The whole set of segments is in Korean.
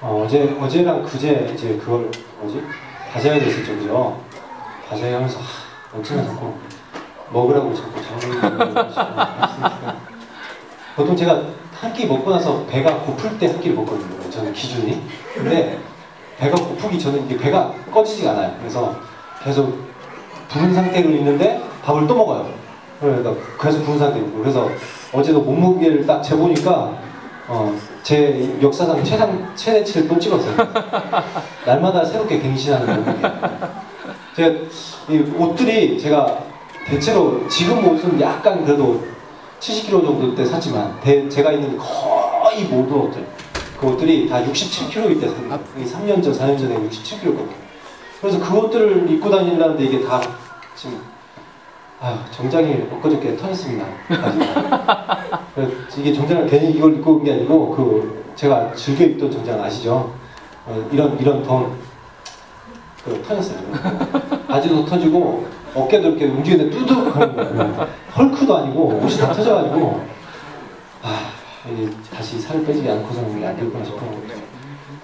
어제랑 그제 이제 그걸 뭐지? 다자야 됐었죠, 그죠? 다자야 하면서 어찌나 자꾸 먹으라고 자꾸 장모님 보통 제가 한 끼 먹고 나서 배가 고플 때 한 끼를 먹거든요. 저는 기준이. 근데 배가 고프기 전에 이게 배가 꺼지지가 않아요. 그래서 계속 부른 상태로 있는데 밥을 또 먹어요. 그러니까 계속 부른 상태로 있고. 그래서 어제도 몸무게를 딱 재보니까 제 역사상 최대치를 또 찍었어요. 날마다 새롭게 갱신하는 몸무게. 제가 이 옷들이 제가 대체로 지금 옷은 약간 그래도 70kg 정도 때 샀지만 제가 있는 거의 모든 옷들 그 옷들이 다 67kg일 때 샀어요. 3년 전, 4년 전에 67kg거든요. 그래서 그 옷들을 입고 다니려는데 이게 다 지금 정장이 엊그저께 터졌습니다. 이게 정장을 괜히 이걸 입고 온 게 아니고 제가 즐겨 입던 정장 아시죠? 이런 돈 터졌어요. 바지도 터지고 어깨도 이렇게 움직이는데 뚜둑 하는 거예요. 헐크도 아니고 옷이 다 터져가지고 다시 살을 빼지 않고서는 안 될까 싶어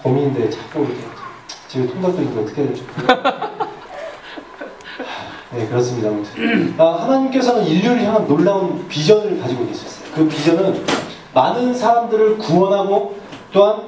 고민인데 자꾸 이렇게 집에 통닭도 있는데 어떻게 해야 될지 네, 그렇습니다. 하나님께서는 인류를 향한 놀라운 비전을 가지고 계셨어요. 그 비전은 많은 사람들을 구원하고 또한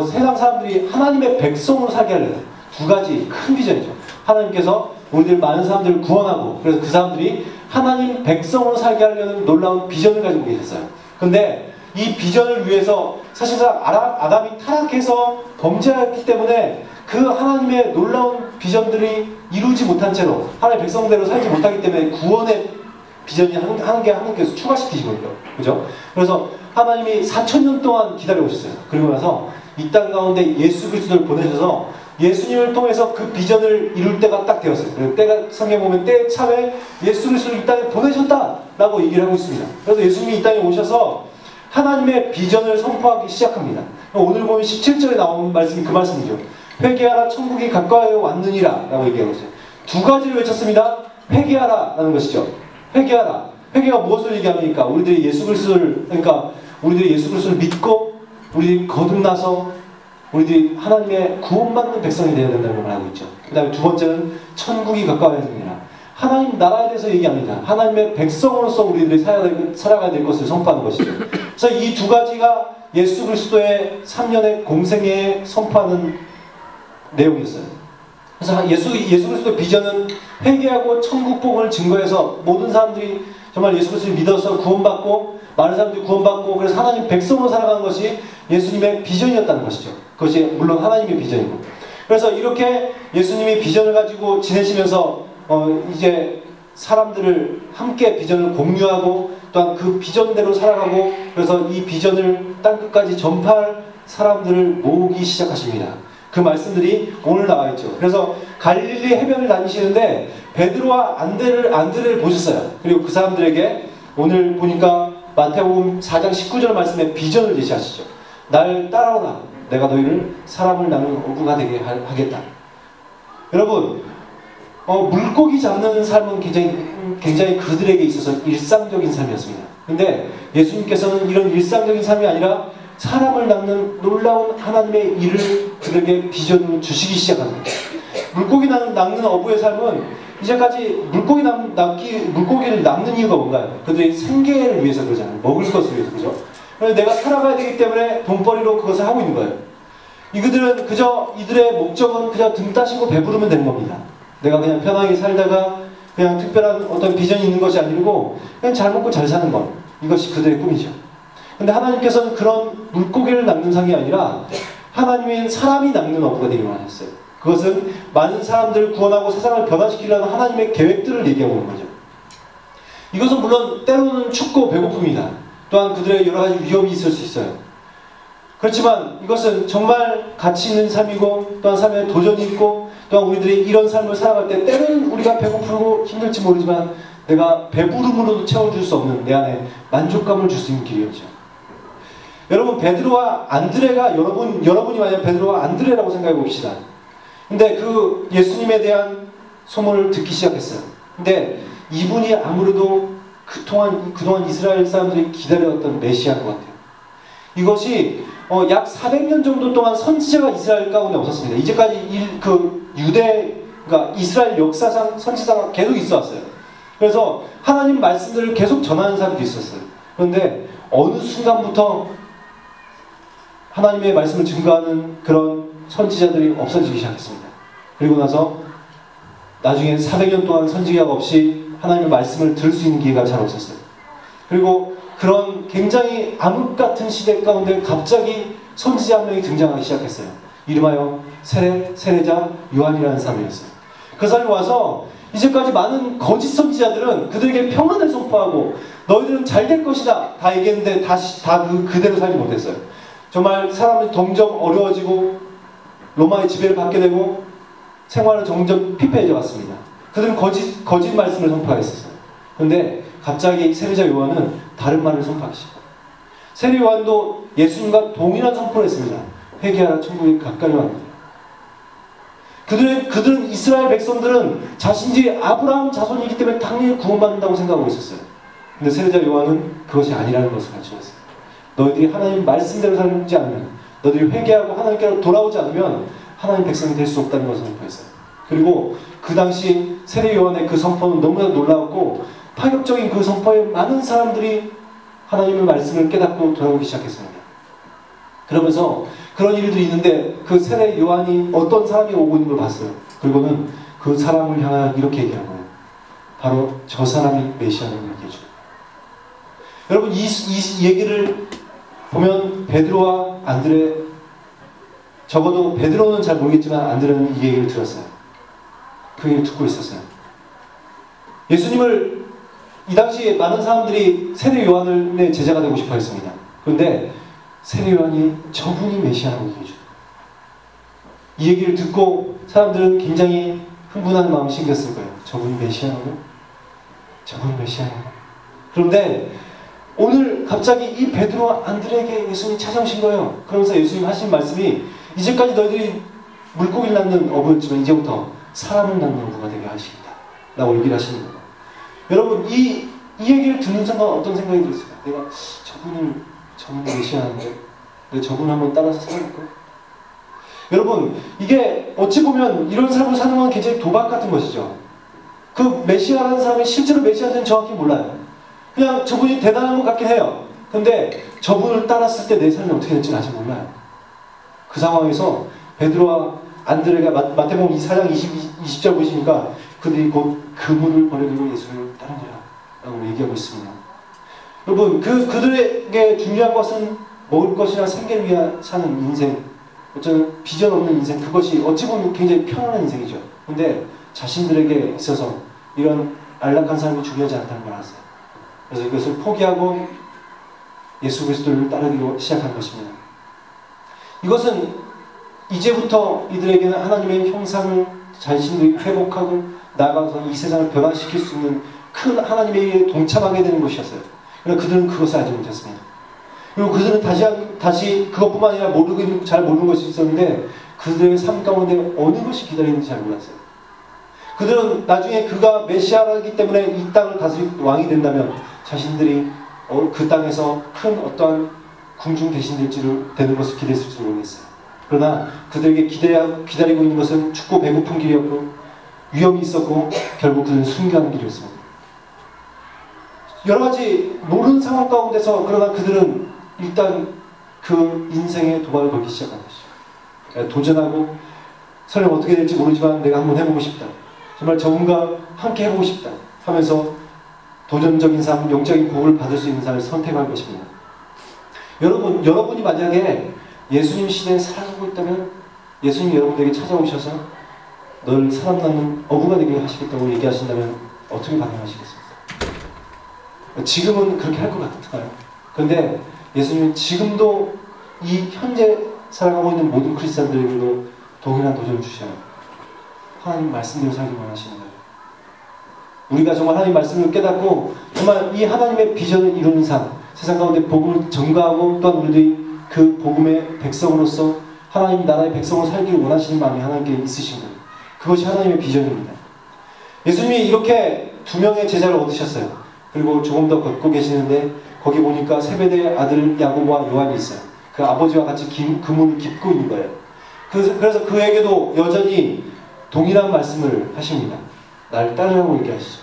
세상 사람들이 하나님의 백성으로 살게 하려는 두 가지 큰 비전이죠. 하나님께서 우리들 많은 사람들을 구원하고 그래서 그 사람들이 하나님 백성으로 살게 하려는 놀라운 비전을 가지고 계셨어요. 근데 이 비전을 위해서 사실상 아담이 타락해서 범죄했기 때문에 그 하나님의 놀라운 비전들이 이루지 못한 채로 하나님의 백성대로 살지 못하기 때문에 구원의 비전이 한 개 하나님께서 추가시키신 거죠. 그죠? 그래서 하나님이 4000년 동안 기다려 오셨어요. 그리고 나서 이 땅 가운데 예수 그리스도를 보내셔서 예수님을 통해서 그 비전을 이룰 때가 딱 되었어요. 그래서 때가 성경에 보면 때에 참에 예수 그리스도를 이 땅에 보내셨다라고 얘기를 하고 있습니다. 그래서 예수님이 이 땅에 오셔서 하나님의 비전을 선포하기 시작합니다. 오늘 보면 17절에 나온 말씀이 그 말씀이죠. 회개하라 천국이 가까이 왔느니라 라고 얘기하고 있어요. 두 가지를 외쳤습니다. 회개하라 라는 것이죠. 회개하라. 회개가 무엇을 얘기합니까? 우리들이 예수 그리스도를 믿고 우리들이 거듭나서 우리들이 하나님의 구원받는 백성이 되어야 된다는 걸 말하고 있죠. 그 다음에 두 번째는 천국이 가까워야 됩니다. 하나님 나라에 대해서 얘기합니다. 하나님의 백성으로서 우리들이 살아가야 될 것을 선포하는 것이죠. 그래서 이 두 가지가 예수 그리스도의 3년의 공생애에 선포하는 내용이었어요. 그래서 예수 그리스도의 비전은 회개하고 천국 복음을 증거해서 모든 사람들이 정말 예수 그리스도를 믿어서 구원받고 많은 사람들이 구원받고 그래서 하나님 백성으로 살아가는 것이 예수님의 비전이었다는 것이죠. 그것이 물론 하나님의 비전이고. 그래서 이렇게 예수님이 비전을 가지고 지내시면서 이제 사람들을 함께 비전을 공유하고 또한 그 비전대로 살아가고 그래서 이 비전을 땅끝까지 전파할 사람들을 모으기 시작하십니다. 그 말씀들이 오늘 나와 있죠. 그래서 갈릴리 해변을 다니시는데 베드로와 안드레를 보셨어요. 그리고 그 사람들에게 오늘 보니까 마태복음 4장 19절 말씀에 비전을 제시하시죠. 날 따라오라. 내가 너희를 사람을 낳는 어부가 되게 하겠다. 여러분, 물고기 잡는 삶은 굉장히 그들에게 있어서 일상적인 삶이었습니다. 근데 예수님께서는 이런 일상적인 삶이 아니라 사람을 낳는 놀라운 하나님의 일을 그들에게 비전을 주시기 시작합니다. 물고기 낚는 어부의 삶은 이제까지 물고기를 낚는 이유가 뭔가요? 그들의 생계를 위해서 그러잖아요. 먹을 것을 위해서, 그죠? 그래서 내가 살아가야 되기 때문에 돈벌이로 그것을 하고 있는 거예요. 이들은 이들의 목적은 그냥 등 따시고 배부르면 되는 겁니다. 내가 그냥 편하게 살다가 그냥 특별한 어떤 비전이 있는 것이 아니고 그냥 잘 먹고 잘 사는 것. 이것이 그들의 꿈이죠. 근데 하나님께서는 그런 물고기를 낚는 상이 아니라 하나님의 사람이 낚는 어부가 되기로 하셨어요. 그것은 많은 사람들을 구원하고 세상을 변화시키려는 하나님의 계획들을 얘기하고 있는 거죠. 이것은 물론 때로는 춥고 배고픕니다. 또한 그들의 여러 가지 위험이 있을 수 있어요. 그렇지만 이것은 정말 가치 있는 삶이고 또한 삶에 도전이 있고 또한 우리들이 이런 삶을 살아갈 때 때로는 우리가 배고프고 힘들지 모르지만 내가 배부름으로도 채워줄 수 없는 내 안에 만족감을 줄 수 있는 길이었죠. 여러분 베드로와 안드레가 여러분이 만약 베드로와 안드레라고 생각해 봅시다. 근데 그 예수님에 대한 소문을 듣기 시작했어요. 근데 이분이 아무래도 그동안 이스라엘 사람들이 기다려왔던 메시아인 것 같아요. 이것이 약 400년 정도 동안 선지자가 이스라엘 가운데 없었습니다. 이제까지 그러니까 이스라엘 역사상 선지자가 계속 있어왔어요. 그래서 하나님 말씀들을 계속 전하는 사람도 있었어요. 그런데 어느 순간부터 하나님의 말씀을 증거하는 그런 선지자들이 없어지기 시작했습니다. 그리고 나서 나중에 400년 동안 선지자가 없이 하나님의 말씀을 들을 수 있는 기회가 잘 없었어요. 그리고 그런 굉장히 암흑 같은 시대 가운데 갑자기 선지자 한 명이 등장하기 시작했어요. 이름하여 세례자 요한이라는 사람이었어요. 그 사람이 와서 이제까지 많은 거짓 선지자들은 그들에게 평안을 선포하고 너희들은 잘 될 것이다 다 얘기했는데 그대로 살지 못했어요. 정말 사람이 점점 어려워지고 로마의 지배를 받게 되고 생활은 점점 피폐해져 갔습니다. 그들은 거짓 말씀을 선포했었어요. 그런데 갑자기 세례자 요한은 다른 말을 선포하기 시작합니다. 세례 요한도 예수님과 동일한 선포를 했습니다. 회개하라, 천국이 가까이 왔느니라. 그들은 이스라엘 백성들은 자신들이 아브라함 자손이기 때문에 당연히 구원받는다고 생각하고 있었어요. 근데 세례자 요한은 그것이 아니라는 것을 가르쳐줬어요. 너희들이 하나님 말씀대로 살지 않으면, 너희들이 회개하고 하나님께로 돌아오지 않으면 하나님 백성이 될 수 없다는 것을 선포했어요. 그리고 그 당시 세례 요한의 그 선포는 너무나 놀라웠고 파격적인 그 선포에 많은 사람들이 하나님의 말씀을 깨닫고 돌아오기 시작했습니다. 그러면서 그런 일들이 있는데 그 세례 요한이 어떤 사람이 오고 있는 걸 봤어요. 그리고는 그 사람을 향하여 이렇게 얘기한 거예요. 바로 저 사람이 메시아라고 얘기해줘요. 여러분 이 얘기를 보면 베드로와 안드레, 적어도 베드로는 잘 모르겠지만 안드레는 이 얘기를 들었어요. 그 얘기를 듣고 있었어요. 예수님을 이 당시에 많은 사람들이 세례 요한의 제자가 되고 싶어 했습니다. 그런데 세례 요한이 저분이 메시아라고 얘기해줘요. 이 얘기를 듣고 사람들은 굉장히 흥분하는 마음이 생겼을 거예요. 저분이 메시아라고? 저분이 메시아라고? 그런데 오늘 갑자기 이 베드로와 안드레에게 예수님이 찾아오신 거예요. 그러면서 예수님 하신 말씀이 이제까지 너희들이 물고기를 낳는 어부였지만 이제부터 사람을 낳는 어부가 되게 하시겠다 라고 얘기를 하시는 거예요. 여러분 이 얘기를 듣는 순간 어떤 생각이 들었어요? 내가 저분이 메시아인데 내가 저분 한번 따라서 살아볼까? 여러분 이게 어찌 보면 이런 삶을 사는 건 굉장히 도박 같은 것이죠. 그 메시아라는 사람이 실제로 메시아인지는 정확히 몰라요. 그냥 저분이 대단한 것 같긴 해요. 근데 저분을 따랐을 때 내 삶이 어떻게 될지는 아직 몰라요. 그 상황에서 베드로와 안드레가 마태복음 4장 20절 보시니까 그들이 곧 그물을 버리고 예수를 따르니라 라고 얘기하고 있습니다. 여러분 그들에게 중요한 것은 먹을 것이나 생계를 위해 사는 인생, 어쩌면 비전 없는 인생, 그것이 어찌 보면 굉장히 편안한 인생이죠. 근데 자신들에게 있어서 이런 안락한 삶이 중요하지 않다는 걸 알았어요. 그래서 이것을 포기하고 예수 그리스도를 따르기 시작한 것입니다. 이것은 이제부터 이들에게는 하나님의 형상을 자신들이 회복하고 나아가서 이 세상을 변화시킬 수 있는 큰 하나님의 일에 동참하게 되는 것이었어요. 그러나 그들은 그것을 알지 못했습니다. 그리고 그들은 다시 그것뿐만 아니라 잘 모르는 것이 있었는데 그들의 삶 가운데 어느 것이 기다리는지 잘 몰랐어요. 그들은 나중에 그가 메시아이기 때문에 이 땅을 다스릴 왕이 된다면 자신들이 그 땅에서 큰 어떠한 궁중 대신될지를 되는 것을 기대했을지 모르겠어요. 그러나 그들에게 기다리고 있는 것은 춥고 배고픈 길이었고 위험이 있었고 결국 그들은 순교하는 길이었습니다. 여러 가지 모르는 상황 가운데서 그러나 그들은 일단 그 인생의 도박을 걸기 시작한 것이죠. 도전하고 설령 어떻게 될지 모르지만 내가 한번 해보고 싶다. 정말 저분과 함께 해보고 싶다 하면서 도전적인 삶, 영적인 복을 받을 수 있는 삶을 선택할 것입니다. 여러분이 만약에 예수님 시대에 살아가고 있다면 예수님이 여러분에게 찾아오셔서 널 사람 낳는 어부가 되게 하시겠다고 얘기하신다면 어떻게 반응하시겠습니까? 지금은 그렇게 할 것 같아요. 그런데 예수님은 지금도 이 현재 살아가고 있는 모든 크리스찬들에게도 동일한 도전을 주셔요. 하나님 말씀대로 살기 원하시는 거예요. 우리가 정말 하나님 말씀을 깨닫고 정말 이 하나님의 비전을 이루는 삶, 세상 가운데 복음을 전가하고 또한 우리들이 그 복음의 백성으로서 하나님 나라의 백성으로 살기를 원하시는 마음이 하나님께 있으신 거예요. 그것이 하나님의 비전입니다. 예수님이 이렇게 2명의 제자를 얻으셨어요. 그리고 조금 더 걷고 계시는데 거기 보니까 세베대의 아들 야고보와 요한이 있어요. 그 아버지와 같이 그물을 깁고 있는 거예요. 그래서 그에게도 여전히 동일한 말씀을 하십니다. 나를 따르라고 얘기하시죠.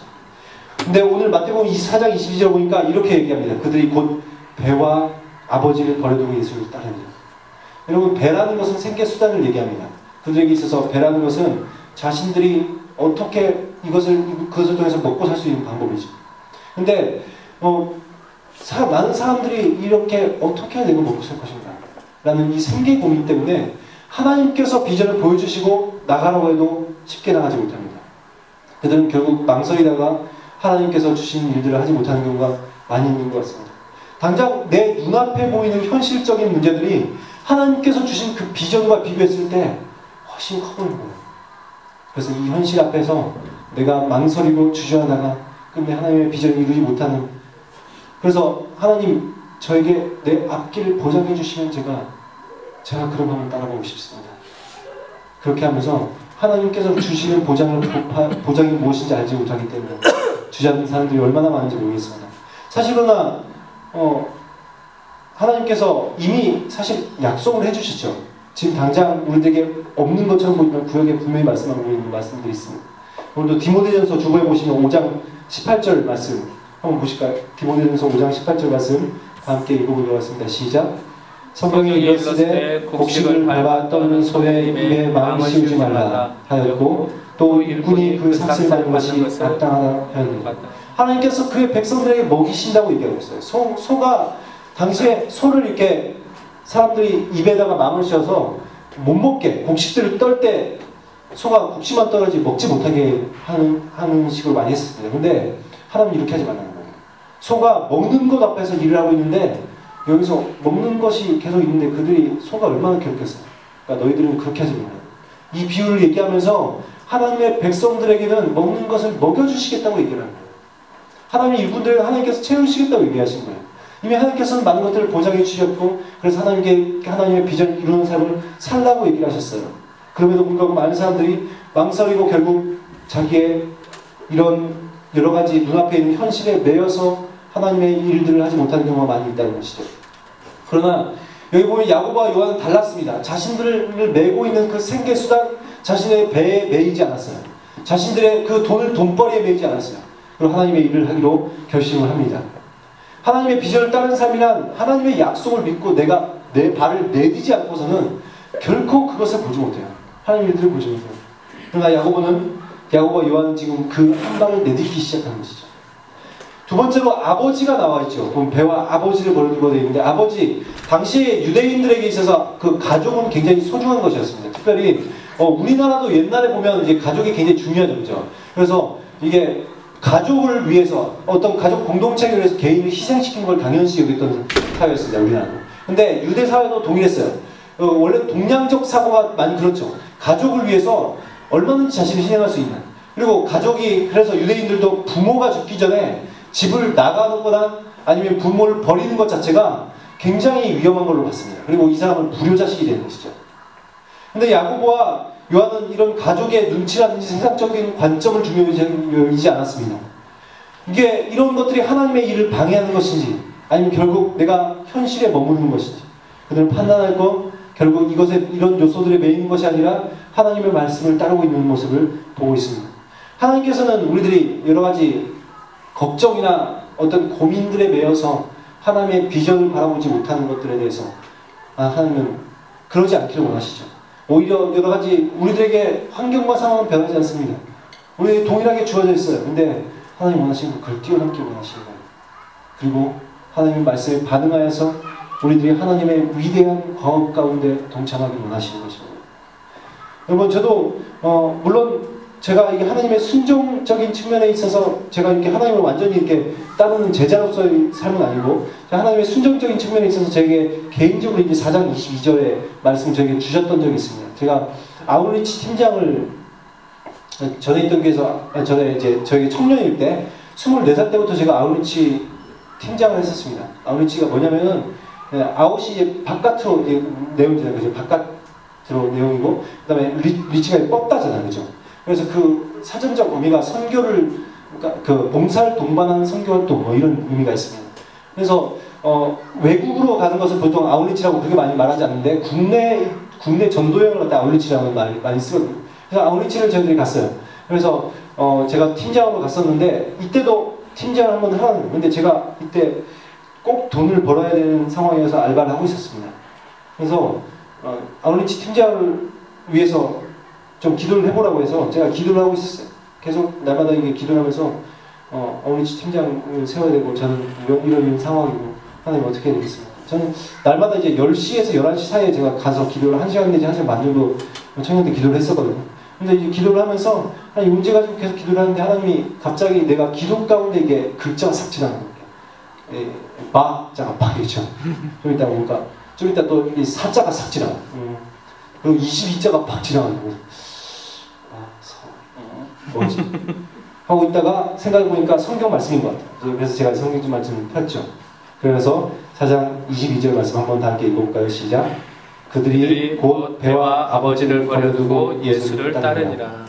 근데 오늘 마태복음 24장 22절 보니까 이렇게 얘기합니다. 그들이 곧 배와 아버지를 버려두고 예수를 따릅니다. 여러분, 배라는 것은 생계수단을 얘기합니다. 그들에게 있어서 배라는 것은 자신들이 어떻게 그것을 통해서 먹고 살 수 있는 방법이죠. 근데 많은 사람들이 이렇게 어떻게 해야 내가 먹고 살 것인가 라는 이 생계 고민 때문에 하나님께서 비전을 보여주시고 나가라고 해도 쉽게 나가지 못합니다. 그들은 결국 망설이다가 하나님께서 주신 일들을 하지 못하는 경우가 많이 있는 것 같습니다. 당장 내 눈앞에 보이는 현실적인 문제들이 하나님께서 주신 그 비전과 비교했을 때 훨씬 커 보이는 거예요. 그래서 이 현실 앞에서 내가 망설이고 주저하다가 끝내 하나님의 비전을 이루지 못하는, 그래서 하나님 저에게 내 앞길을 보장해 주시면 제가 그런 마음을 따라가고 싶습니다. 그렇게 하면서 하나님께서 주시는 보장이 무엇인지 알지 못하기 때문에 주저하는 사람들이 얼마나 많은지 모르겠습니다. 사실 그러나 하나님께서 이미 사실 약속을 해주셨죠. 지금 당장 우리들에게 없는 것처럼 보이지만 구약에 분명히 말씀하고 있는 말씀들이 있습니다. 오늘도 디모데전서 주보에 보시면 5장 18절 말씀 한번 보실까요? 디모데전서 5장 18절 말씀 함께 읽어보도록 하겠습니다. 시작. 성경에 이르시되 곡식을 밟아 떠는 소의 입에 마음을 씌우지 말라 하였고 또 일꾼이 그 삭슬 밟는 것이 마땅하다 하였느니라. 하나님께서 그의 백성들에게 먹이신다고 얘기하고 있어요. 소가 당시에 소를 이렇게 사람들이 입에다가 마음을 씌워서 못 먹게 곡식들을 떨 때 소가 곡식만 떨어지 먹지 못하게 하는 식으로 많이 했었습니다. 근데 하나님은 이렇게 하지 말라는 거예요. 소가 먹는 것 앞에서 일을 하고 있는데 여기서 먹는 것이 계속 있는데 그들이 소가 얼마나 괴롭겠어요. 그러니까 너희들은 그렇게 하지 말라. 이 비유를 얘기하면서 하나님의 백성들에게는 먹는 것을 먹여주시겠다고 얘기를 합니다. 하나님의 일꾼들에게 하나님께서 채우시겠다고 얘기하신 거예요. 이미 하나님께서는 많은 것들을 보장해 주셨고 그래서 하나님의 비전을 이루는 삶을 살라고 얘기를 하셨어요. 그럼에도 불구하고 많은 사람들이 망설이고 결국 자기의 이런 여러 가지 눈앞에 있는 현실에 매여서 하나님의 일들을 하지 못하는 경우가 많이 있다는 것이죠. 그러나 여기 보면 야고보와 요한은 달랐습니다. 자신들을 메고 있는 그 생계수단, 자신의 배에 매이지 않았어요. 자신들의 그 돈벌이에 매이지 않았어요. 그리고 하나님의 일을 하기로 결심을 합니다. 하나님의 비전을 따르는 삶이란 하나님의 약속을 믿고 내가 내 발을 내디지 않고서는 결코 그것을 보지 못해요. 하나님의 일들을 보지 못해요. 그러나 야고보와 요한은 지금 그 한 발을 내딛기 시작하는 것이죠. 두 번째로 아버지가 나와 있죠. 그럼 배와 아버지를 버려두고 되어 있는데 당시에 유대인들에게 있어서 그 가족은 굉장히 소중한 것이었습니다. 특별히 우리나라도 옛날에 보면 이제 가족이 굉장히 중요하죠. 그죠? 그래서 이게 가족을 위해서 어떤 가족 공동체를 위해서 개인을 희생시킨 걸 당연시 여겼던 사회였습니다. 우리나라도. 근데 유대 사회도 동일했어요. 원래 동양적 사고가 많이 그렇죠. 가족을 위해서 얼마든지 자신을 희생할 수 있는. 그리고 가족이 그래서 유대인들도 부모가 죽기 전에 집을 나가는 거나 아니면 부모를 버리는 것 자체가 굉장히 위험한 걸로 봤습니다. 그리고 이 사람은 불효자식이 되는 것이죠. 근데 야고보와 요한은 이런 가족의 눈치라든지 세상적인 관점을 중요하지 않았습니다. 이게 이런 것들이 하나님의 일을 방해하는 것인지 아니면 결국 내가 현실에 머무르는 것인지 그들은 판단할 거 결국 이런 요소들에 매이는 것이 아니라 하나님의 말씀을 따르고 있는 모습을 보고 있습니다. 하나님께서는 우리들이 여러 가지 걱정이나 어떤 고민들에 매여서 하나님의 비전을 바라보지 못하는 것들에 대해서 하나님은 그러지 않기를 원하시죠. 오히려 여러 가지 우리들에게 환경과 상황은 변하지 않습니다. 우리 동일하게 주어져 있어요. 근데 하나님 원하시는 건 그걸 뛰어넘기 원하시는 거예요. 그리고 하나님의 말씀에 반응하여서 우리들이 하나님의 위대한 과업 가운데 동참하기 원하시는 것입니다. 여러분 저도 물론 제가 이게 하나님의 순종적인 측면에 있어서 제가 이렇게 하나님을 완전히 이렇게 따르는 제자로서의 삶은 아니고 하나님의 순종적인 측면에 있어서 저에게 개인적으로 이제 4장 22절에 말씀 저에게 주셨던 적이 있습니다. 제가 아웃리치 팀장을 전에 있던 교회에서 전에 이제 저에게 청년일 때 24살 때부터 제가 아웃리치 팀장을 했었습니다. 아웃리치가 뭐냐면은 아웃이 바깥으로 내용이잖아요. 그죠? 바깥으로 내용이고 그다음에 리치가 뻗다잖아요. 그죠? 그래서 그 사전적 의미가 선교를, 그러니까 그 봉사를 동반하는 선교활동 이런 의미가 있습니다. 그래서 외국으로 가는 것을 보통 아웃리치라고 그렇게 많이 말하지 않는데 국내 전도여행을 할 때 아웃리치라고 많이 쓰거든요. 그래서 아웃리치를 저희들이 갔어요. 그래서 제가 팀장으로 갔었는데 이때도 팀장을 한번 하는. 근데 제가 이때 꼭 돈을 벌어야 되는 상황이어서 알바를 하고 있었습니다. 그래서 아웃리치 팀장을 위해서 좀 기도를 해보라고 해서 제가 기도를 하고 있었어요. 계속 날마다 이게 기도를 하면서 아웃리치 팀장을 세워야 되고 저는 이런 상황이고 하나님 어떻게 해야 되겠습니까? 저는 날마다 이제 10시에서 11시 사이에 제가 가서 기도를 1시간 내지 1시간 반 정도 청년들 기도를 했었거든요. 근데 이제 기도를 하면서 하나님 문제 가지고 계속 기도를 하는데 하나님이 갑자기 내가 기도 가운데 이게 글자가 싹 지나가는 거예요. 마자가 막 있죠. 좀 이따 보니까 좀 이따 또 이 사자가 싹 지나가. 그리고 22자가 팍 지나가는 거예요. 뭐지? 하고 있다가 생각해보니까 성경 말씀인 것 같아요. 그래서 제가 성경 말씀을 폈죠. 그래서 4장 22절 말씀 한번 다 함께 읽어볼까요? 시작. 그들이 곧 배와 아버지를 버려두고 예수를 따르니라.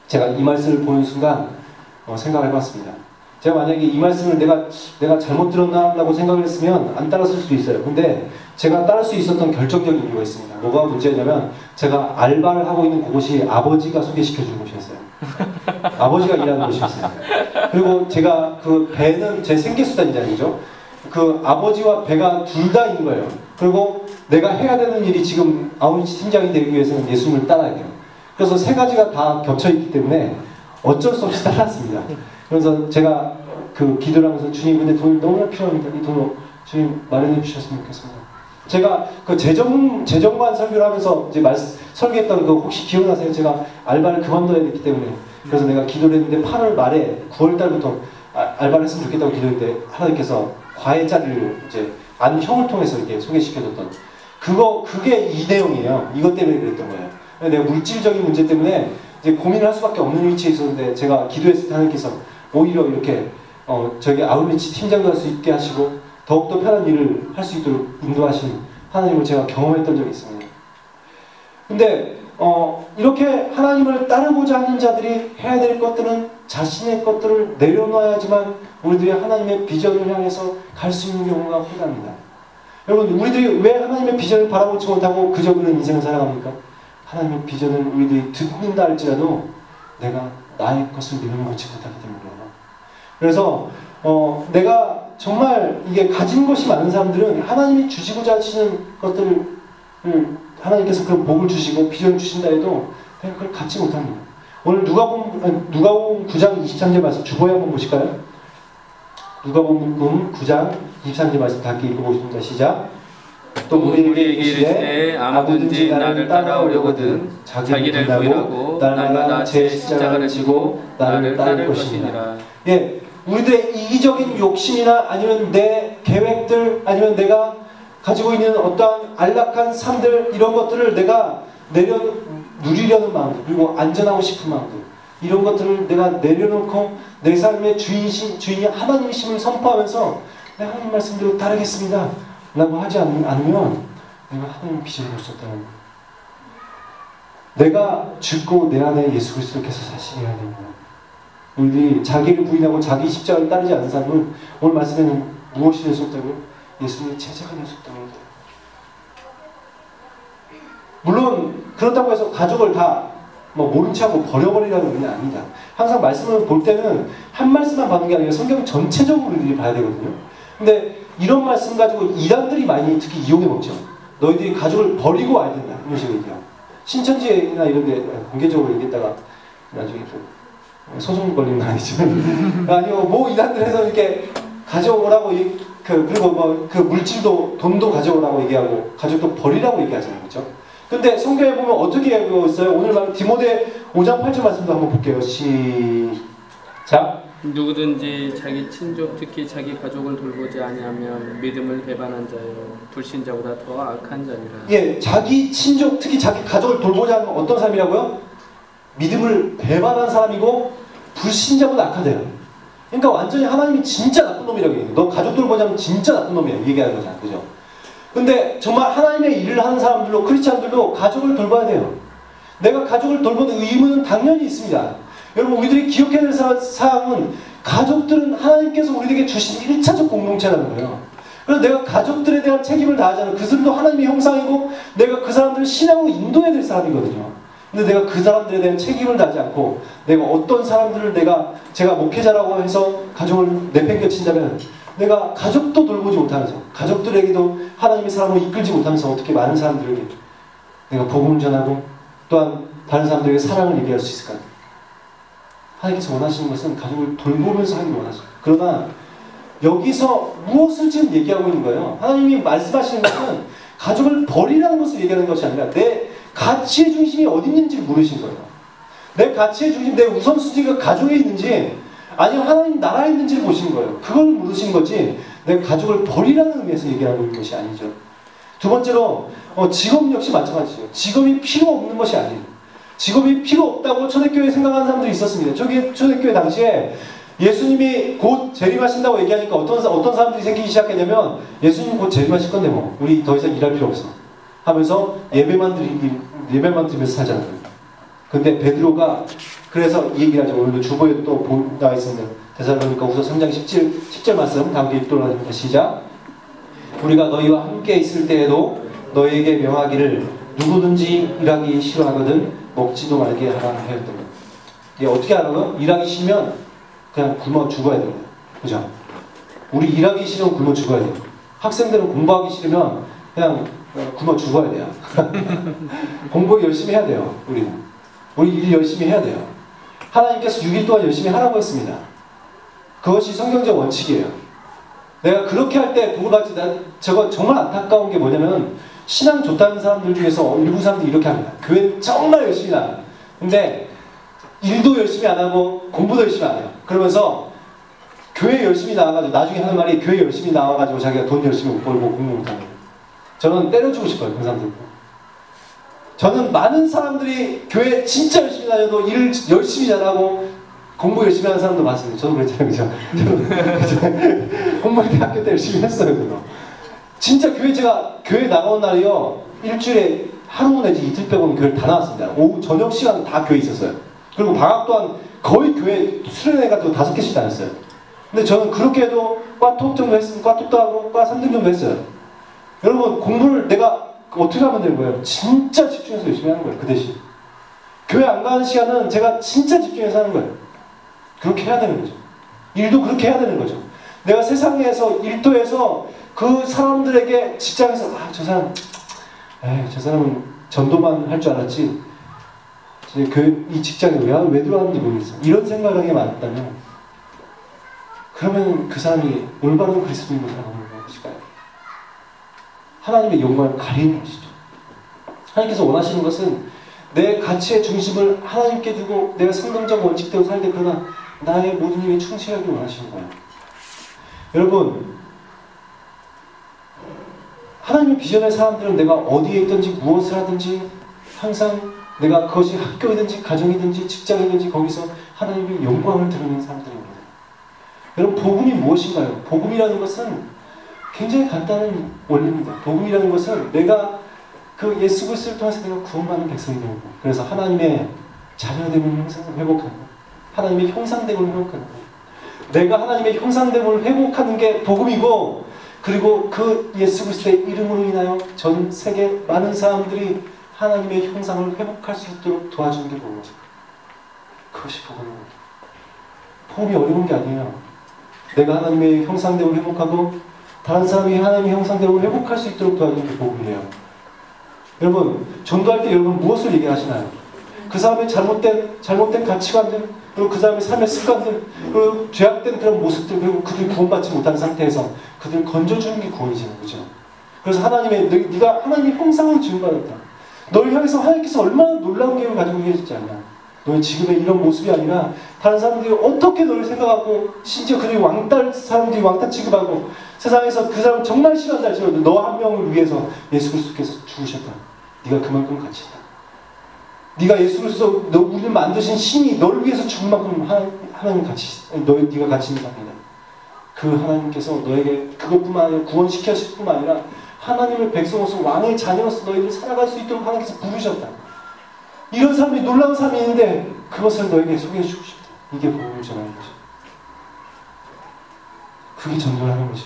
제가 이 말씀을 보는 순간 생각해봤습니다. 제가 만약에 이 말씀을 내가 잘못 들었나 라고 생각을 했으면 안 따랐을 수도 있어요. 근데 제가 따를 수 있었던 결정적인 이유가 있습니다. 뭐가 문제냐면 제가 알바를 하고 있는 그곳이 아버지가 소개시켜주는 곳이었어요. 아버지가 일하는 곳이었어요. 그리고 제가 그 배는 제 생계수단이잖아요. 그 아버지와 배가 둘 다 있는 거예요. 그리고 내가 해야 되는 일이 지금 아웃리치 팀장이 되기 위해서는 예수님을 따라야 돼요. 그래서 세 가지가 다 겹쳐있기 때문에 어쩔 수 없이 따랐습니다. 그래서 제가 그 기도를 하면서 주님 근데 돈이 너무 필요합니다. 이 돈을 주님 마련해 주셨으면 좋겠습니다. 제가 그 재정관 설교를 하면서 이제 설교했던 그 혹시 기억나세요? 제가 알바를 그만둬야 됐기 때문에 그래서 내가 기도를 했는데 8월 말에 9월 달부터 알바를 했으면 좋겠다고 기도했는데 하나님께서 과외자를 이제 아는 형을 통해서 이렇게 소개시켜줬던 그게 이 내용이에요. 이것 때문에 그랬던 거예요. 내가 물질적인 문제 때문에 이제 고민을 할 수밖에 없는 위치에 있었는데 제가 기도했을 때 하나님께서 오히려 이렇게 저기 아웃리치 팀장도 할 수 있게 하시고 더욱더 편한 일을 할 수 있도록 인도하신 하나님을 제가 경험했던 적이 있습니다. 근데 이렇게 하나님을 따르고자 하는 자들이 해야 될 것들은 자신의 것들을 내려놔야지만 우리들이 하나님의 비전을 향해서 갈 수 있는 경우가 흔합니다. 여러분 우리들이 왜 하나님의 비전을 바라보지 못하고 그저 그런 인생을 살아갑니까? 하나님의 비전을 우리들이 듣는다 할지라도 내가 나의 것을 내려놓지 못하기 때문이에요. 그래서 내가 정말 이게 가진 것이 많은 사람들은 하나님이 주시고자 하시는 것들을 하나님께서 그 복을 주시고 비전을 주신다 해도 그걸 갖지 못합니다. 오늘 누가복음 9장 23절 말씀 주보에 한번 보실까요? 누가복음 9장 23절 말씀 다 함께 읽어보겠습니다. 시작. 또 우리에게 이르시되 아무든지 나를 따라오려거든 자기를 부인하고 날마다 제 십자가를 지고 나를 따를 것이니라. 예, 우리들의 이기적인 욕심이나 아니면 내 계획들 아니면 내가 가지고 있는 어떠한 안락한 삶들 이런 것들을 내가 누리려는 마음들 그리고 안전하고 싶은 마음들 이런 것들을 내가 내려놓고 내 삶의 주인이 하나님이심을 선포하면서 내가 하나님 말씀대로 따르겠습니다 라고 하지 않으면 내가 하나님 비전을 볼 수 없다는 거예요. 내가 죽고 내 안에 예수 그리스도께서 사시게 하는 거예요. 우리들이 자기를 부인하고 자기 십자가를 따르지 않는 사람은 오늘 말씀에는 무엇이 될 수 없다고요? 예수님의 제자가 될 수 없다고 합니다. 물론 그렇다고 해서 가족을 다 모른 척하고 버려버리라는 의미는 아닙니다. 항상 말씀을 볼 때는 한 말씀만 받는 게 아니라 성경 전체적으로 우리들이 봐야 되거든요. 근데 이런 말씀 가지고 이단들이 많이 특히 이용해 먹죠. 너희들이 가족을 버리고 와야 된다. 이런 식으로 얘기해요. 신천지나 이런 데 공개적으로 얘기했다가 나중에 좀 소송 걸리는 건 아니지만 아니요 뭐 이단들 해서 이렇게 가져오라고 그리고 뭐 그 물질도 돈도 가져오라고 얘기하고 가족도 버리라고 얘기하잖아요. 그렇죠? 근데 성경에 보면 어떻게 얘기하고 있어요? 오늘 디모데 5장 8절 말씀도 한번 볼게요. 시작. 누구든지 자기 친족 특히 자기 가족을 돌보지 아니하면 믿음을 배반한 자요 불신자보다 더 악한 자니라. 예, 자기 친족 특히 자기 가족을 돌보자 하면 어떤 사람이라고요? 믿음을 배반한 사람이고 불신자보다 악하대요. 그러니까 완전히 하나님이 진짜 나쁜 놈이라고 얘기해요. 너 가족 돌보자면 진짜 나쁜 놈이야 얘기하는 거잖아. 그죠? 근데 정말 하나님의 일을 하는 사람들도 크리스찬들도 가족을 돌봐야 돼요. 내가 가족을 돌보는 의무는 당연히 있습니다. 여러분 우리들이 기억해야 될 사항은 가족들은 하나님께서 우리에게 주신 1차적 공동체라는 거예요. 그래서 내가 가족들에 대한 책임을 다하잖아요. 그들도 하나님의 형상이고 내가 그 사람들을 신앙으로 인도해야 될 사람이거든요. 근데 내가 그 사람들에 대한 책임을 다하지 않고 내가 어떤 사람들을 제가 목회자라고 해서 가족을 내팽개친다면 내가 가족도 돌보지 못하면서 가족들에게도 하나님의 사람으로 이끌지 못하면서 어떻게 많은 사람들에게 내가 복음을 전하고 또한 다른 사람들에게 사랑을 얘기할 수 있을까요? 하나님께서 원하시는 것은 가족을 돌보면서 하는 걸 원하시죠. 그러나 여기서 무엇을 지금 얘기하고 있는 거예요? 하나님이 말씀하시는 것은 가족을 버리라는 것을 얘기하는 것이 아니라 내 가치의 중심이 어디 있는지를 물으신 거예요. 내 가치의 중심, 내 우선순위가 가족에 있는지 아니면 하나님 나라에 있는지를 보시는 거예요. 그걸 물으신 거지 내 가족을 버리라는 의미에서 얘기하고 있는 것이 아니죠. 두 번째로 직업 역시 마찬가지죠. 직업이 필요 없는 것이 아니에요. 직업이 필요 없다고 초대교회에 생각하는 사람들이 있었습니다. 초대교회 당시에 예수님이 곧 재림하신다고 얘기하니까 어떤 사람들이 생기기 시작했냐면 예수님 곧 재림하실 건데 뭐 우리 더 이상 일할 필요 없어 하면서 예배만 드리면서 살자는 거예요. 근데 베드로가 그래서 이 얘기를 하죠. 오늘도 주보에 또 나와 있습니다. 데살로니가 후서 3장 10절 말씀 다음 기 읽도록 하겠습니다. 시작. 우리가 너희와 함께 있을 때에도 너희에게 명하기를 누구든지 일하기 싫어하거든 먹지도 말게 하라 하였던 거예요. 이게 어떻게 하라고요? 일하기 싫으면 그냥 굶어 죽어야 돼요. 그죠? 우리 일하기 싫으면 굶어 죽어야 돼요. 학생들은 공부하기 싫으면 그냥 굶어 죽어야 돼요. 공부 열심히 해야 돼요. 우리 일 열심히 해야 돼요. 하나님께서 6일 동안 열심히 하라고 했습니다. 그것이 성경적 원칙이에요. 내가 그렇게 할 때 복을 받지, 저거 정말 안타까운 게 뭐냐면 신앙 좋다는 사람들 중에서 일부 사람들이 이렇게 합니다. 교회 정말 열심히 나가요. 근데 일도 열심히 안 하고 공부도 열심히 안 해요. 그러면서 교회 열심히 나와가지고 나중에 하는 말이 교회 열심히 나와가지고 자기가 돈 열심히 못 벌고 공부 못하는 거예요. 저는 때려주고 싶어요. 그 사람들. 저는 많은 사람들이 교회 진짜 열심히 다녀도 일을 열심히 잘하고 공부 열심히 하는 사람도 많습니다. 저도 그랬잖아요. 그죠? 공부할 때 학교 때 열심히 했어요. 그거. 진짜 제가 교회 나가는 날이요. 일주일에 하루 내지 이틀 빼고는 교회를 다 나왔습니다. 오후 저녁 시간 다 교회에 있었어요. 그리고 방학 또한 거의 교회 수련회가지고 5개씩 다녔어요. 근데 저는 그렇게 해도 과2 정도 했으면 과2도 하고 과3등 정도 했어요. 여러분 공부를 내가 어떻게 하면 되는 거예요? 진짜 집중해서 열심히 하는 거예요. 그 대신 교회 안 가는 시간은 제가 진짜 집중해서 하는 거예요. 그렇게 해야 되는 거죠. 일도 그렇게 해야 되는 거죠. 내가 세상에서 일도에서 그 사람들에게 직장에서 저 사람은 전도만 할 줄 알았지 이 직장에 왜 들어왔는지 모르겠어. 이런 생각을 하게 많았다면 그러면 그 사람이 올바른 그리스도인으로 살아가는 것일까요? 하나님의 영광을 가리는 것이죠. 하나님께서 원하시는 것은 내 가치의 중심을 하나님께 두고 내가 성경적 원칙대로 살되 그러나 나의 모든 일에 충실하기 원하시는 거예요. 여러분 하나님의 비전의 사람들은 내가 어디에 있든지 무엇을 하든지 항상 내가 그것이 학교이든지 가정이든지 직장이든지 거기서 하나님의 영광을 드러내는 사람들입니다. 여러분 복음이 무엇인가요? 복음이라는 것은 굉장히 간단한 원리입니다. 복음이라는 것은 내가 그 예수 그리스도를 통해서 내가 구원받는 백성이 되는 거예요. 그래서 하나님의 자녀됨을 회복하는 거예요. 하나님의 형상됨을 회복하는 거예요. 내가 하나님의 형상됨을 회복하는 게 복음이고 그리고 그 예수 그리스도의 이름으로 인하여 전 세계 많은 사람들이 하나님의 형상을 회복할 수 있도록 도와주는 게 복음이죠. 그것이 복음입니다. 복음이 어려운 게 아니에요. 내가 하나님의 형상됨을 회복하고 다른 사람이 하나님의 형상됨을 회복할 수 있도록 도와주는 게 복음이에요. 여러분 전도할 때 여러분 무엇을 얘기하시나요? 그 사람의 잘못된 가치관들 그리고 그 사람의 삶의 습관들 그리고 죄악된 그런 모습들 그리고 그들이 구원받지 못한 상태에서 그들을 건져주는 게 구원이잖아요. 그죠? 그래서 네가 하나님의 형상을 지음받았다. 너를 향해서 하나님께서 얼마나 놀라운 계획을 가지고 계시지 않냐. 너의 지금의 이런 모습이 아니라 다른 사람들이 어떻게 너를 생각하고 심지어 그들이 사람들이 왕따 취급하고 세상에서 그 사람 정말 싫어한다 할지라도 너 한 명을 위해서 예수 그리스도께서 죽으셨다. 네가 그만큼 가치 있다. 네가 예수 그리스도 우리를 만드신 신이 너를 위해서 죽은 만큼 하나님 네가 가치 있는 사람이다. 그 하나님께서 너에게 그것뿐만 아니라 구원시켰을 뿐만 아니라 하나님의 백성으로서 왕의 자녀로서 너희를 살아갈 수 있도록 하나님께서 부르셨다. 이런 사람이 놀라운 사람이 있는데 그것을 너에게 소개해주고 싶다. 이게 복음을 전하는 거죠. 그게 전도를 하는 거죠.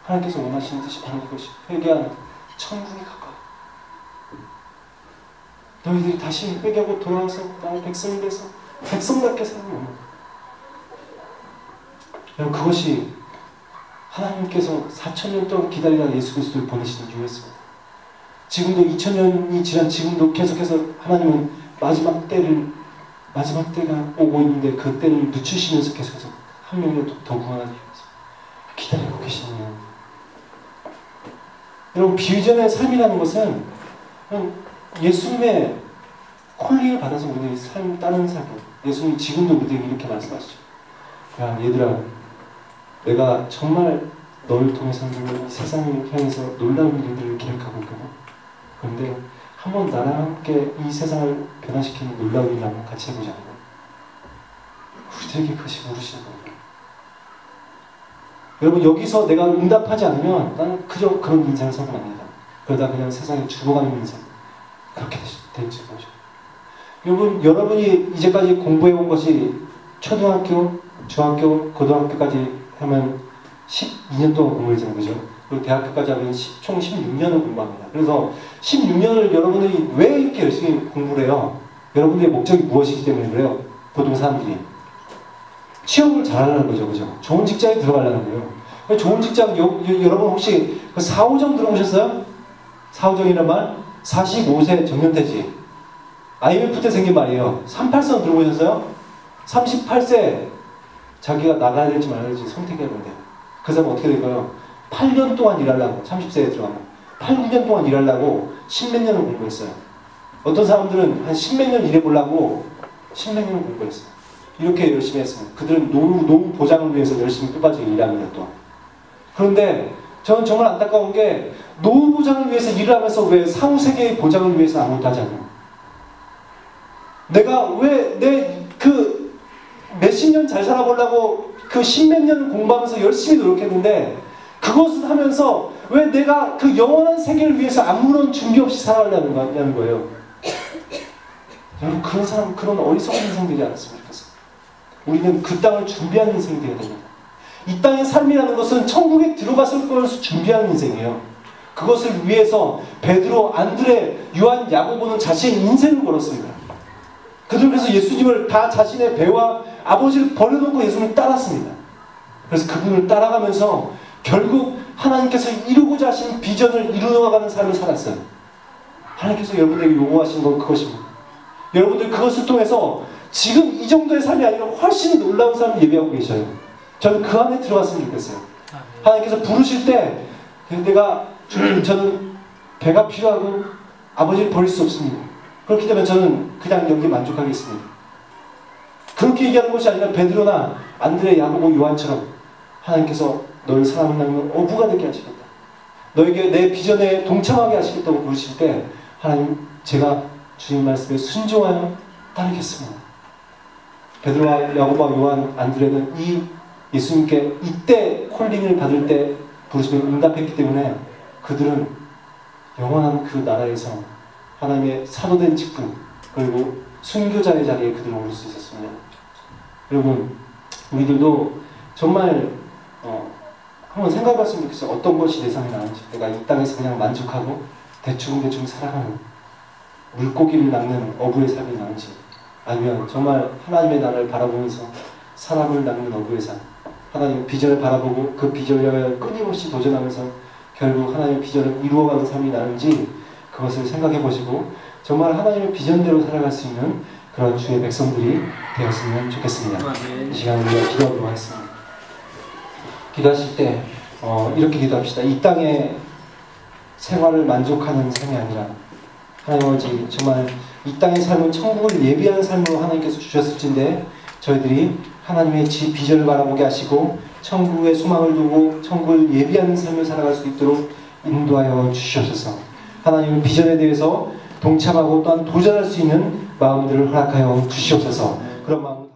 하나님께서 원하시는 뜻이 바로 이것이 회개하는 천국이 가까워. 너희들이 다시 회개하고 돌아와서 나의 백성이 돼서 백성답게 사는 거예요. 여러분, 그것이 하나님께서 4,000년 동안 기다리다가 예수 그리스도를 보내시는 이유였습니다. 지금도 2000년이 지난 지금도 계속해서 하나님은 마지막 때가 오고 있는데 그 때를 늦추시면서 계속해서 한 명이라도 더 구원하기 위해서 기다리고 계시네요. 여러분, 비전의 삶이라는 것은 예수님의 콜링을 받아서 우리의 삶을 따르는 삶이에요. 예수님이 지금도 우리에게 이렇게 말씀하시죠. 야, 얘들아, 내가 정말 너를 통해서 이 세상을 향해서 놀라운 일들을 계획하고 있거든. 그런데 한번 나랑 함께 이 세상을 변화시키는 놀라운 일을 한번 같이 해보자고. 우리들에게 그것이 모르시는 겁니다. 여러분, 여기서 내가 응답하지 않으면 나는 그저 그런 인생을 살고 맙니다. 그러다 그냥 세상에 죽어가는 인생, 그렇게 될지 모르죠. 여러분이 이제까지 공부해온 것이 초등학교, 중학교, 고등학교까지 하면 12년 동안 공부했잖아요. 그죠? 그리고 대학교까지 하면 총 16년을 공부합니다. 그래서 16년을 여러분들이 왜 이렇게 열심히 공부를 해요? 여러분들의 목적이 무엇이기 때문에 그래요? 보통 사람들이 취업을 잘하려는 거죠. 그죠? 좋은 직장에 들어가려는 거예요. 좋은 직장, 여러분 혹시 그 4호정 들어보셨어요? 4호정이란 말? 45세 정년퇴직. IMF 때 생긴 말이에요. 38선 들어보셨어요? 38세 자기가 나가야 될지 말아야 될지 선택해야 된대요. 그 사람 어떻게 될까요? 8년 동안 일하려고, 30세에 들어가면 8, 9년 동안 일하려고 10몇 년을 공부했어요. 어떤 사람들은 한 10몇 년 일해보려고 10몇 년을 공부했어요. 이렇게 열심히 했어요. 그들은 노후 보장을 위해서 열심히 끝까지 일합니다. 또. 그런데 저는 정말 안타까운 게 노후 보장을 위해서 일을 하면서 왜 사후 세계의 보장을 위해서 아무것도 하지 않아요? 내가 왜 몇십 년 잘 살아보려고 그 십몇 년을 공부하면서 열심히 노력했는데 그것을 하면서 왜 내가 그 영원한 세계를 위해서 아무런 준비 없이 살아가려는 거예요. 여러분, 그런 사람, 그런 어리석은 인생들이 않았으면 좋겠어요. 우리는 그 땅을 준비하는 인생이 되어야 됩니다. 이 땅의 삶이라는 것은 천국에 들어갔을 것을 준비하는 인생이에요. 그것을 위해서 베드로, 안드레, 요한, 야고보는 자신의 인생을 걸었습니다. 그들은 그래서 예수님을 다 자신의 배와 아버지를 버려놓고 예수님을 따랐습니다. 그래서 그분을 따라가면서 결국 하나님께서 이루고자 하신 비전을 이루어가는 삶을 살았어요. 하나님께서 여러분에게 요구하신 건 그것입니다. 여러분들 그것을 통해서 지금 이 정도의 삶이 아니라 훨씬 놀라운 삶을 예비하고 계셔요. 저는 그 안에 들어갔으면 좋겠어요. 하나님께서 부르실 때 저는 배가 필요하고 아버지를 버릴 수 없습니다. 그렇기 때문에 저는 그냥 여기 만족하겠습니다. 그렇게 얘기하는 것이 아니라 베드로나 안드레, 야고보, 요한처럼 하나님께서 너를 사랑을 나누는 어부가 되게 하시겠다. 너에게 내 비전에 동참하게 하시겠다고 부르실 때 하나님, 제가 주님 말씀에 순종하여 따르겠습니다. 베드로와 야고보와 요한, 안드레는 이 예수님께 이때 콜링을 받을 때 부르심에 응답했기 때문에 그들은 영원한 그 나라에서 하나님의 사도된 직분, 그리고 순교자의 자리에 그들은 오를 수 있었습니다. 여러분, 우리들도 정말 한번 생각해봤으면 좋겠어요. 어떤 것이 내 삶에 나는지. 내가 이 땅에서 그냥 만족하고 대충 살아가는 물고기를 낚는 어부의 삶이 나는지, 아니면 정말 하나님의 나라를 바라보면서 사람을 낚는 어부의 삶, 하나님의 비전을 바라보고 그 비전을 향해 끊임없이 도전하면서 결국 하나님의 비전을 이루어가는 삶이 나는지, 그것을 생각해 보시고 정말 하나님의 비전대로 살아갈 수 있는 그런 주의 백성들이 되었으면 좋겠습니다. 이 시간 우리가 기도하도록 하겠습니다. 기도하실 때 이렇게 기도합시다. 이 땅의 생활을 만족하는 삶이 아니라 하나님 아버지, 정말 이 땅의 삶은 천국을 예비하는 삶으로 하나님께서 주셨을진데 저희들이 하나님의 비전을 바라보게 하시고 천국의 소망을 두고 천국을 예비하는 삶을 살아갈 수 있도록 인도하여 주시옵소서. 하나님의 비전에 대해서 동참하고 또한 도전할 수 있는 마음들을 허락하여 주시옵소서. 그런 마음